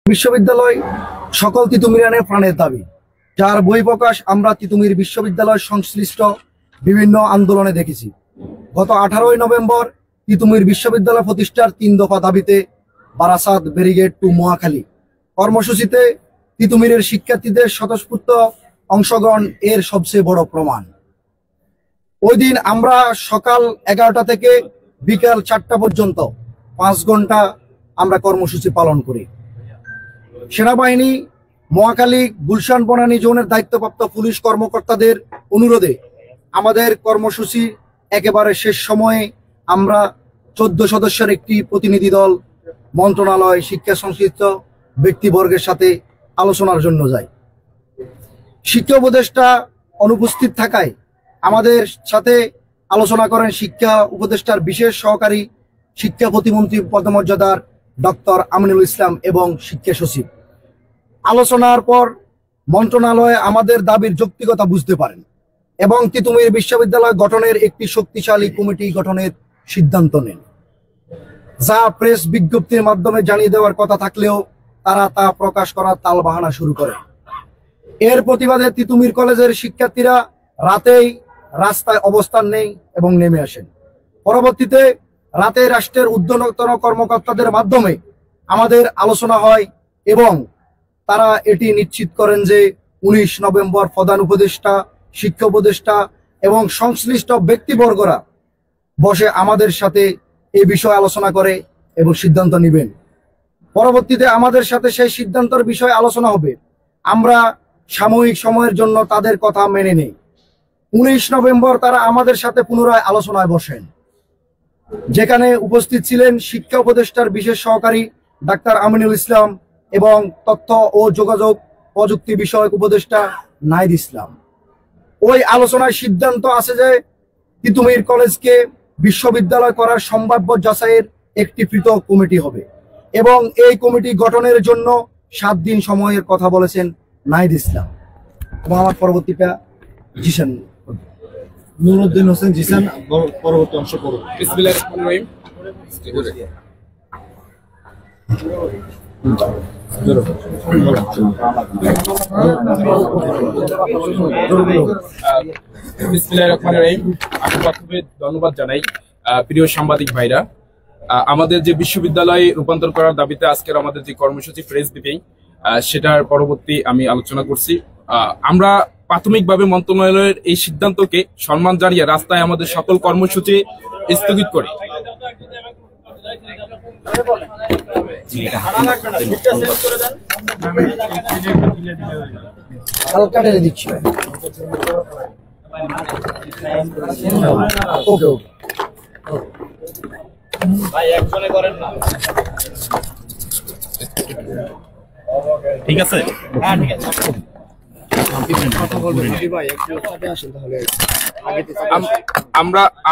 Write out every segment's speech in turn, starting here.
বিশ্ববিদ্যালয় সকল তিতুমিরানের প্রাণের দাবি, যার বহিঃপ্রকাশ আমরা তিতুমির বিশ্ববিদ্যালয় সংশ্লিষ্ট বিভিন্ন আন্দোলনে দেখেছি। গত 18 নভেম্বর তিতুমির বিশ্ববিদ্যালয় প্রতিষ্ঠার 3 দফা দাবিতে বারাসাত ব্যারিগেড টু মহাখালী কর্মসূচিতে তিতুমিরের শিক্ষার্থীদের স্বতঃস্ফূর্ত অংশগ্রহণ এর সবচেয়ে বড় প্রমাণ। ওই দিন আমরা সকাল 11টা থেকে বিকাল 4টা পর্যন্ত 5 ঘন্টা আমরা কর্মসূচি পালন করি। সেনাবাহিনী মহাখালী গুলশান বনানী জোনের দায়িত্বপ্রাপ্ত পুলিশ কর্মকর্তাদের অনুরোধে আমাদের কর্মসূচি একেবারে শেষ সময়ে আমরা 14 সদস্যের একটি প্রতিনিধি দল মন্ত্রণালয় শিক্ষা সংশ্লিষ্ট ব্যক্তিবর্গের সাথে আলোচনার জন্য যাই। শিক্ষা উপদেষ্টা অনুপস্থিত থাকায় আমাদের সাথে আলোচনা করেন শিক্ষা উপদেষ্টার বিশেষ সহকারী শিক্ষা প্রতিমন্ত্রী পদমর্যাদার ডক্টর আমিনুল ইসলাম এবং শিক্ষা সচিব। আলোচনার পর মন্ত্রণালয় আমাদের দাবির যৌক্তিকতা বুঝতে পারেন এবং তিতুমির বিশ্ববিদ্যালয় গঠনের একটি শক্তিশালী কমিটি গঠনের সিদ্ধান্ত নেন, যা প্রেস বিজ্ঞপ্তির মাধ্যমে জানিয়ে দেওয়ার কথা থাকলেও তারা তা প্রকাশ করার তালবাহানা শুরু করে। এর প্রতিবাদে তিতুমির কলেজের শিক্ষার্থীরা রাতেই রাস্তায় অবস্থান নেয় এবং নেমে আসেন। পরবর্তীতে রাতে রাষ্ট্রের ঊর্ধ্বতন কর্মকর্তাদের মাধ্যমে আমাদের আলোচনা হয় এবং তারা এটি নিশ্চিত করেন যে 19 নভেম্বর প্রধান উপদেষ্টা, শিক্ষা উপদেষ্টা এবং সংশ্লিষ্ট ব্যক্তিবর্গরা বসে আমাদের সাথে এই বিষয়ে আলোচনা করে এবং সিদ্ধান্ত নেবেন। পরবর্তীতে আমাদের সাথে সেই সিদ্ধান্তের বিষয়ে আলোচনা হবে। আমরা সাময়িক সময়ের জন্য তাদের কথা মেনে নেই। 19 নভেম্বর তারা আমাদের সাথে পুনরায় আলোচনায় বসেন, যেখানে উপস্থিত ছিলেন শিক্ষা উপদেষ্টার বিশেষ সহকারী ডাক্তার আমিনুল ইসলাম এবং তথ্য ও যোগাযোগ প্রযুক্তি বিষয়ক উপদেষ্টা নাহিদ ইসলাম। ওই আলোচনায় সিদ্ধান্ত আছে যে তিতুমির কলেজকে বিশ্ববিদ্যালয় করার সম্ভাব্য যাচাইয়ের একটি পৃথক কমিটি হবে এবং এই কমিটি গঠনের জন্য 7 দিন সময়ের কথা বলেছেন নাহিদ ইসলাম। এবং আমার পরবর্তীটা জিসান নুরুদ্দিন হোসেন জিসান পরবর্তী অংশ করুন। বিসমিল্লাহির রহমানির রহিম। বিসমিল্লাহির রহমানির রহিম। আমি প্রথমে ধন্যবাদ জানাই প্রিয় সাংবাদিক ভাইরা। আমাদের যে বিশ্ববিদ্যালয় রূপান্তর করার দাবিতে আজকের আমাদের যে কর্মসূচি প্রেস ব্রিফিং, সেটার পরবর্তী আমি আলোচনা করছি। আমরা প্রাথমিকভাবে মন্ত্রণালয়ের এই সিদ্ধান্তকে সম্মান জানিয়ে রাস্তায় আমাদের সকল কর্মসূচি স্থগিত করি। ঠিক আছে, হ্যাঁ ঠিক আছে।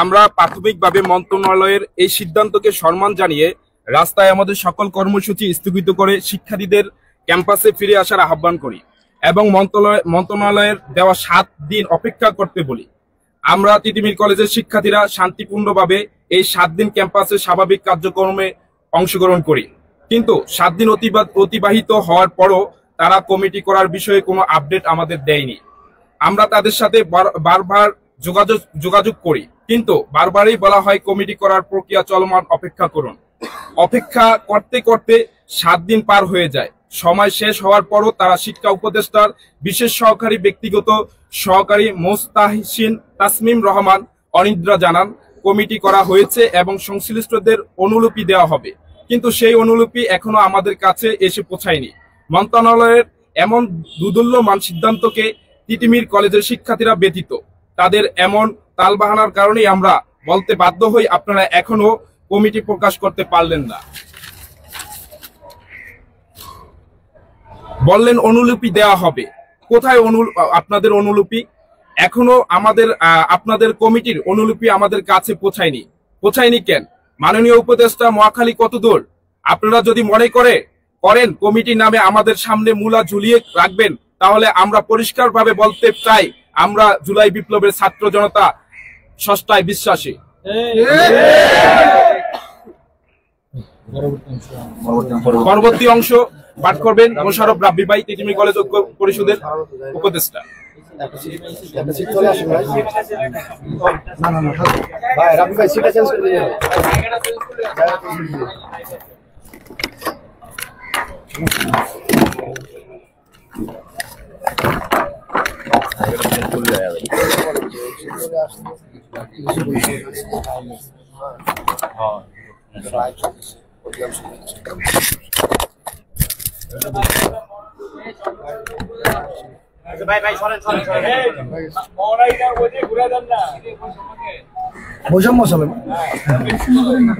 আমরা প্রাথমিকভাবে মন্ত্রণালয়ের এই সিদ্ধান্তকে সম্মান জানিয়ে রাস্তায় আমাদের সকল কর্মসূচি স্থগিত করে শিক্ষার্থীদের ক্যাম্পাসে ফিরে আসার আহ্বান করি এবং মন্ত্রণালয়ের দেওয়া 7 দিন অপেক্ষা করতে বলি। আমরা তিতুমির কলেজের শিক্ষার্থীরা শান্তিপূর্ণভাবে এই 7 দিন ক্যাম্পাসে স্বাভাবিক কার্যক্রমে অংশগ্রহণ করি, কিন্তু 7 দিন অতিবাহিত হওয়ার পরও তারা কমিটি করার বিষয়ে কোনো আপডেট আমাদের দেয়নি। আমরা তাদের সাথে বারবার যোগাযোগ করি, কিন্তু বারবারই বলা হয় কমিটি করার প্রক্রিয়া চলমান, অপেক্ষা করুন। অপেক্ষা করতে করতে 7 দিন পার হয়ে যায়। সময় শেষ হওয়ার পরও তারা শিক্ষা উপদেষ্টার বিশেষ সহকারী ব্যক্তিগত সহকারী মোস্তাহিসিন তাসমিম রহমান অনিদ্রা জানান কমিটি করা হয়েছে এবং সংশ্লিষ্টদের অনুলিপি দেওয়া হবে, কিন্তু সেই অনুলিপি এখনো আমাদের কাছে এসে পৌঁছায়নি। মন্ত্রণালয়ের এমন দুদুল্যমান সিদ্ধান্তকে তিতুমির কলেজের শিক্ষার্থীরা ব্যতীত। তাদের এমন তালবাহানার কারণেই আমরা বলতে বাধ্য হই, আপনারা এখনো কমিটি প্রকাশ করতে পারলেন না। বললেন অনুলিপি দেওয়া হবে, কোথায় আপনাদের অনুলিপি? এখনো আপনাদের কমিটির অনুলিপি আমাদের কাছে পৌঁছায়নি কেন? মাননীয় উপদেষ্টা মহাখালী কত দূর? আপনারা যদি মনে করেন কমিটির নামে আমাদের সামনে মূলা ঝুলিয়ে রাখবেন, তাহলে আমরা পরিষ্কারভাবে বলতে চাই, আমরা জুলাই বিপ্লবের ছাত্র জনতা ষষ্ঠায় বিশ্বাসী। পরবর্তী অংশ পাঠ করবেন মোশাররফ রাব্বি ভাই, তিতুমির কলেজ ঐক্য পরিষদের উপদেষ্টা। চলে আসুন ভাই। না না না ভাই, রাব্বি ভাই সিটটা চেঞ্জ করে দিন। বৈষম্য চলে না?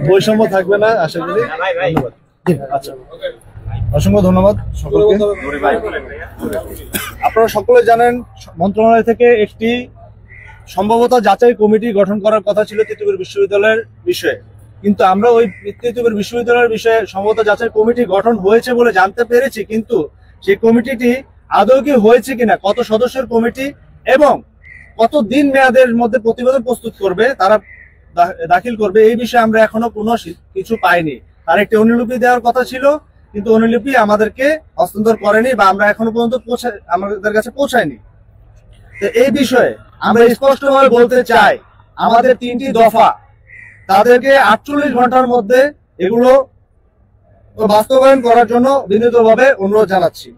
বৈষম্য থাকবে না আশা করি। আচ্ছা, অসংখ্য ধন্যবাদ সকলকে। আপনারা সকলে জানেন মন্ত্রণালয় থেকে একটি সম্ভবত যাচাই কমিটি গঠন করার কথা ছিল তিতুমির বিশ্ববিদ্যালয়ের বিষয়ে, কিন্তু আমরা ওই তিতুমির বিশ্ববিদ্যালয়ের বিষয়ে সম্ভবত যাচাই কমিটি গঠন হয়েছে বলে জানতে পেরেছি, কিন্তু সেই কমিটিটি আদৌ কি হয়েছে কিনা, কত সদস্যের কমিটি এবং কত দিন মেয়াদের মধ্যে প্রতিবেদন প্রস্তুত করবে, তারা দাখিল করবে, এই বিষয়ে আমরা এখনো কোনো কিছু পাইনি। তার একটি অনুলিপি দেওয়ার কথা ছিল, কিন্তু অনুলিপি আমাদেরকে হস্তান্তর করেনি বা আমরা এখনো পর্যন্ত আমাদের কাছে পৌঁছায়নি। তো এই বিষয়ে আমরা স্পষ্টভাবে বলতে চাই, আমাদের 3টি দফা তাদেরকে 48 ঘন্টার মধ্যে এগুলো বাস্তবায়ন করার জন্য বিনীতভাবে অনুরোধ জানাচ্ছি।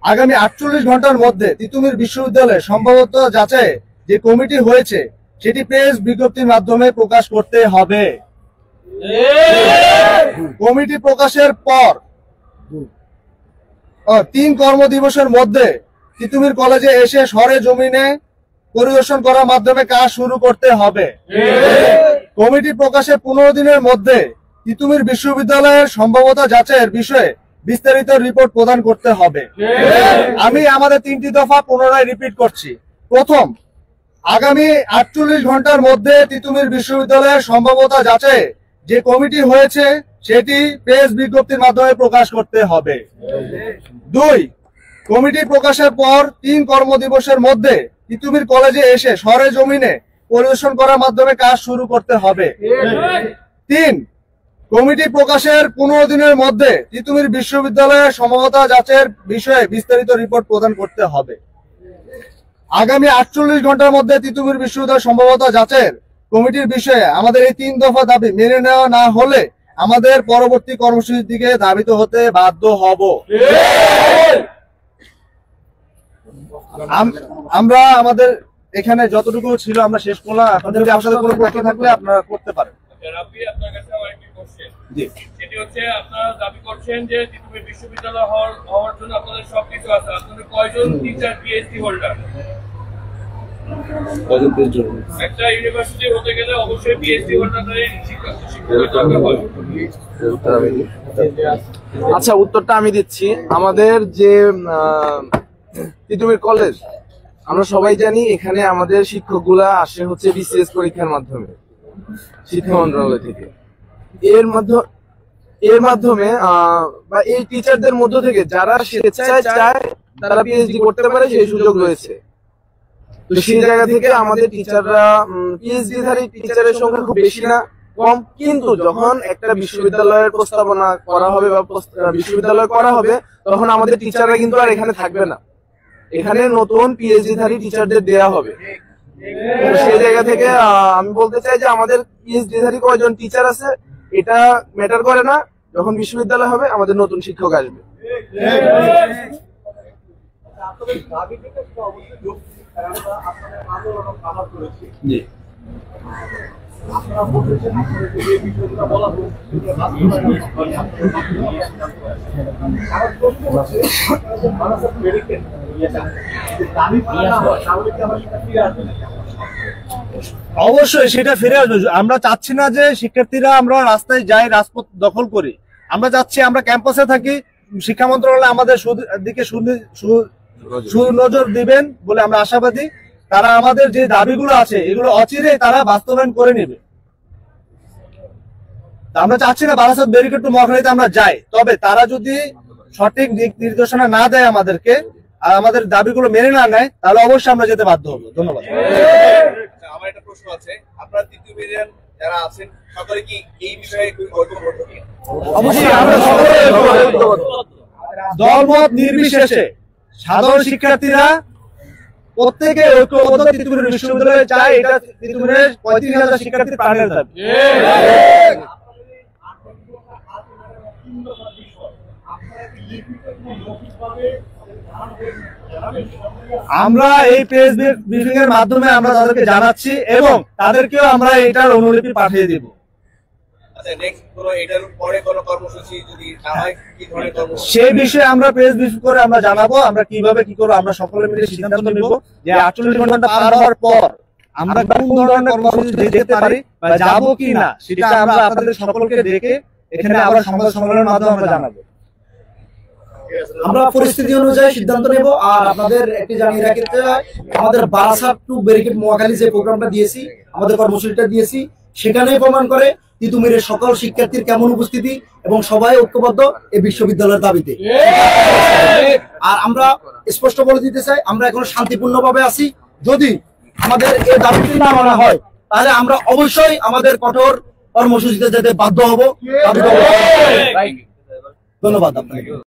আগামী 48 ঘন্টার মধ্যে তিতুমির বিশ্ববিদ্যালয়ে সম্ভবত যাচাই যে কমিটি হয়েছে সেটি প্রেস বিজ্ঞপ্তির মাধ্যমে প্রকাশ করতে হবে। কমিটি প্রকাশের পর 3 কর্মদিবসের মধ্যে তিতুমির কলেজে এসে সরেজমিনে পরিদর্শন করার মাধ্যমে কাজ শুরু করতে হবে। কমিটি প্রকাশে 15 দিনের মধ্যে তিতুমির বিশ্ববিদ্যালয়ের সম্ভাব্যতা যাচাইয়ের বিষয়ে বিস্তারিত রিপোর্ট প্রদান করতে হবে। আমি আমাদের 3টি দফা পুনরায় রিপিট করছি। প্রথম, আগামী 48 ঘন্টার মধ্যে তিতুমির বিশ্ববিদ্যালয়ের সম্ভাব্যতা যাচাই যে কমিটি হয়েছে সেটি প্রেস বিজ্ঞপ্তির মাধ্যমে প্রকাশ করতে হবে। 2, কমিটি প্রকাশের পর 3 কর্মদিবসের মধ্যে তিতুমির কলেজে এসে সরেজমিনে পরিদর্শন করার মাধ্যমে কাজ শুরু করতে হবে। 3, কমিটি প্রকাশের 15 দিনের মধ্যে তিতুমির বিশ্ববিদ্যালয়ের সম্ভাব্যতা যাচাইয়ের বিষয়ে বিস্তারিত রিপোর্ট প্রদান করতে হবে। আগামী 48 ঘন্টার মধ্যে তিতুমির বিশ্ববিদ্যালয়ের সম্ভাব্যতা যাচাইয়ের কমিটির বিষয়ে আমাদের এই 3 দফা দাবি মেনে নেওয়া না হলে আমাদের পরবর্তী কর্মসূচির দিকে ধাবিত হতে বাধ্য হব। আমরা আমাদের এখানে যতটুকু ছিল আমরা শেষ করলাম। আপনাদের যদি আপনাদের কোনো প্রশ্ন থাকলে আপনারা করতে পারেন। রাব্বি, আপনার কাছে আমার একটি কোশ্চেন। জি, সেটি হচ্ছে আপনারা দাবি করছেন যে তিতুমির বিশ্ববিদ্যালয় হওয়ার জন্য আপনাদের সবকিছু আছে। আপনাদের কয়জন টিচার পিএইচডি হোল্ডার? একটা ইউনিভার্সিটি হতে গেলে অবশ্যই পিএইচডি হোল্ডারের শিক্ষকের দরকার হয়। আচ্ছা, উত্তরটা আমি দিচ্ছি। আমাদের যে তিতুমির কলেজ, আমরা সবাই জানি এখানে আমাদের শিক্ষকগুলা আসে হচ্ছে বিসিএস পরীক্ষার মাধ্যমে শিক্ষা মন্ত্রণালয় থেকে। এর মাধ্যমে বা এই টিচারদের মধ্য থেকে যারা স্বেচ্ছায় চায় তারা পিএইচডি করতে পারে, সেই সুযোগ রয়েছে। তো সেই জায়গা থেকে আমাদের টিচাররা পিএইচডি ধারী টিচারের সংখ্যা খুব বেশি না, কম। কিন্তু যখন একটা বিশ্ববিদ্যালয়ের প্রস্তাবনা করা হবে বা বিশ্ববিদ্যালয় করা হবে, তখন আমাদের টিচাররা কিন্তু আর এখানে থাকবে না, এখানে নতুন পিএইচডি ধারী টিচারদের দেয়া হবে। সেই জায়গা থেকে আমি বলতে চাই যে আমাদের পিএইচডি ধারী কয়জন টিচার আছে এটা ম্যাটার করে না, যখন বিশ্ববিদ্যালয় হবে আমাদের নতুন শিক্ষক আসবে। জি, অবশ্যই সেটা ফিরে আসবে। আমরা চাচ্ছি না যে শিক্ষার্থীরা আমরা রাস্তায় যাই, রাজপথ দখল করি। আমরা চাচ্ছি আমরা ক্যাম্পাসে থাকি। শিক্ষা মন্ত্রণালয় আমাদের দিকে সুনজর দিবেন বলে আমরা আশাবাদী। তারা আমাদের যে দাবিগুলো আছে এগুলো অচিরে তারা বাস্তবায়ন করে নেবে। আমরা চাচ্ছি না বারাসাত ব্যারিকেড টু মহাখালীতে আমরা যাই, তবে তারা যদি সঠিক দিক নির্দেশনা না দেয় আমাদেরকে আর আমাদের দাবিগুলো মেনে না নেয়, তাহলে অবশ্যই আমরা যেতে বাধ্য হবো। ধন্যবাদ। আমার একটা প্রশ্ন আছে, আপনারা তিতুমিরের যারা আছেন সকলে কি এই বিষয়ে ঐক্যবদ্ধ? অবশ্যই আমরা সকলে দলমত নির্বিশেষে সাধারণ শিক্ষার্থীরা প্রত্যেকে ঐক্যবদ্ধ তিতুমির বিশ্ববিদ্যালয়ে চায়। এটা তিতুমিরের 35,000 শিক্ষার্থীর প্রাণের দাবি। আমরা এই প্রেস ব্রিফিং এর মাধ্যমে আমরা তাদেরকে জানাচ্ছি এবং তাদেরকেও আমরা এটার অনুলিপি পাঠিয়ে দিব। সেই বিষয়ে আমরা প্রেস ব্রিফিং করে আমরা জানাবো আমরা কিভাবে কি করবো। আমরা সকলে মিলে সিদ্ধান্ত নিব যে 48 ঘন্টা পার হওয়ার পর আমরা কোন ধরনের কর্মসূচি যেতে পারি বা যাবো কি না, সেটা আমরা আপনাদের সকলকে ডেকে এখানে আবার সংবাদ সম্মেলনের মাধ্যমে আমরা জানাবো। আমরা পরিস্থিতি অনুযায়ী সিদ্ধান্ত নেব। আর আপনাদের একটি জানিয়ে রাখতে হয়, আমাদের বারাসাত টু ব্যারিকেড মহাখালী যে প্রোগ্রামটা দিয়েছি, আমাদের কর্মসূচিটা দিয়েছি, সেখানেই প্রমাণ করে তিতুমিরের সকল শিক্ষার্থীর কেমন উপস্থিতি এবং সবাই ঐক্যবদ্ধ এই বিশ্ববিদ্যালয়ের দাবিতে। আর আমরা স্পষ্ট বলে দিতে চাই, আমরা এখন শান্তিপূর্ণভাবে আছি। যদি আমাদের এই দাবিটি না মানা হয় তাহলে আমরা অবশ্যই আমাদের কঠোর কর্মসূচিতে যেতে বাধ্য হব। ধন্যবাদ আপনাকে।